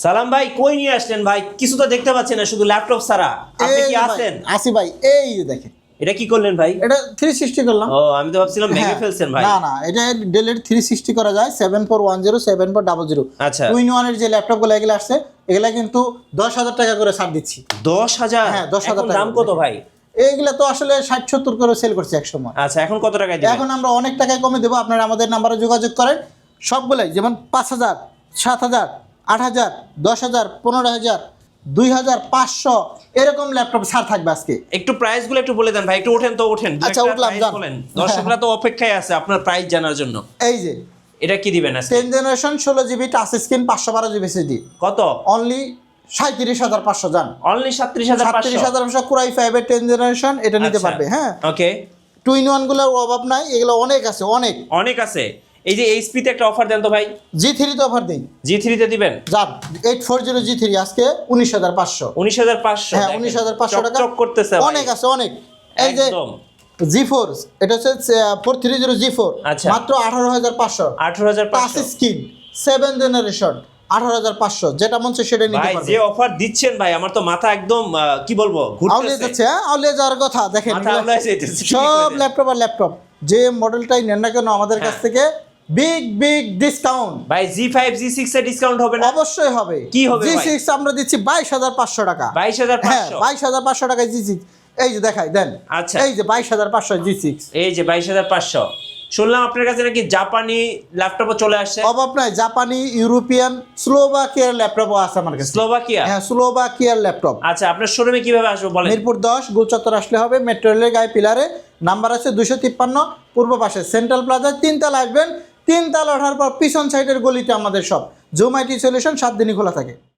সালাম ভাই, কই নিয়ে আসলেন ভাই? কিছু তো দেখতে পাচ্ছি না, শুধু ল্যাপটপ ছাড়া। আপনি কি আছেন? আসি ভাই, এই যে দেখেন এটা কি করলেন ভাই? এটা 360 করলাম। ও, আমি তো ভাবছিলাম ভেঙে হ্যাঁ, ফেলছেন ভাই। না না, এটা ডেলের 360 করা যায়। 7410 7400 আচ্ছা। 2-in-1 এর যে ল্যাপটপগুলো এগুলো আসছে, এগুলা কিন্তু 10,000 টাকা করে ছাড় দিচ্ছি। 10,000? হ্যাঁ, 10,000 এখন টাকা দাম করে। কত ভাই? এইগুলা তো আসলে 60-70 করে সেল করছে এক সময়। আচ্ছা, এখন কত টাকায় দিবেন? এখন আমরা অনেক টাকায় কমে দেবো। আপনারা আমাদের নাম্বারে যোগাযোগ করেন। সবগুলাই যেমন 5,000, 7,000, 8,000, 10,000, 15,000, 2,000, 500 এরকম ল্যাপটপ ছাড় থাকবে আজকে। একটু প্রাইস গুলো একটু বলে দেন ভাই, একটু ওঠেন তো, ওঠেন। আচ্ছা, উঠলাম, যান। বলেন, দর্শকরা তো অপেক্ষায় আছে আপনার প্রাইস জানার জন্য। এই যে এটা কি দিবেন আজকে? 10 generation 16 GB touch screen 512 GB SSD, কত? অনলি 37,500। জান, অনলি 37,500? 37,500 কোরাই 5 এর 10 জেনারেশন এটা নিতে পারবে। হ্যাঁ, ওকে। 2-in-1 গুলোর অভাব নাই, এগুলো অনেক আছে, অনেক অনেক আছে। এই যে এইচপি তে একটা অফার দেন তো ভাই। G3 তে অফার দিন। G3 তে দিবেন? যান, 840 G3 আজকে 19,500। 19,500? হ্যাঁ, 19,500 টাকা। চকচক করতেছে ভাই। অনেক আছে, অনেক। এই যে একদম। G4, এটা হচ্ছে 430 G4, আচ্ছা। মাত্র 18,500। 18,500? Touch screen 7 generation 18,500। যেটা মন চায় সেটা নিতে ভাই পারবে। যে অফার দিচ্ছেন ভাই, আমার তো মাথা একদম কি বলবো, আউলিয়া ঘুরতেছে। যাচ্ছে। হ্যাঁ, আউলিয়া যাওয়ার কথা। দেখেন মাথা আউলায় যাইতেছে। সব ল্যাপটপ আর ল্যাপটপ যে মডেলটাই নেন না কেন আমাদের কাছ হ্যাঁ। থেকে বিগ বিগ ডিসকাউন্ট। ভাই G5 G6 এ ডিসকাউন্ট হবে না? অবশ্যই হবে। কি হবে ভাই? G6 আমরা দিচ্ছি 22,500 টাকা। 22,500? হ্যাঁ, 22,500 টাকায় G6। এই যে দেখাই দেন। আচ্ছা। এই যে 22,500 G6। এই যে 22,500। শুনলাম আপনার কাছে নাকি জাপানি ল্যাপটপও চলে আসছে। অভাব নাই, জাপানি, ইউরোপিয়ান, স্লোভাকিয়ার ল্যাপটপও আছে আমার কাছে। স্লোভাকিয়া? হ্যাঁ, স্লোভাকিয়ার ল্যাপটপ। আচ্ছা, আপনার শোরুমে কিভাবে আসবো বলেন? মিরপুর 10 গোলচত্বর আসলে হবে, মেট্রো রেলের গায়ে পিলারে। নাম্বার আছে 253, পূর্ব পাশে সেন্ট্রাল প্লাজা 3 তলা আসবেন। 3 তলা ওঠার পর পিছন সাইডের গলিতে আমাদের সব জুম আইটি সলিউশন 7 দিনই খোলা থাকে।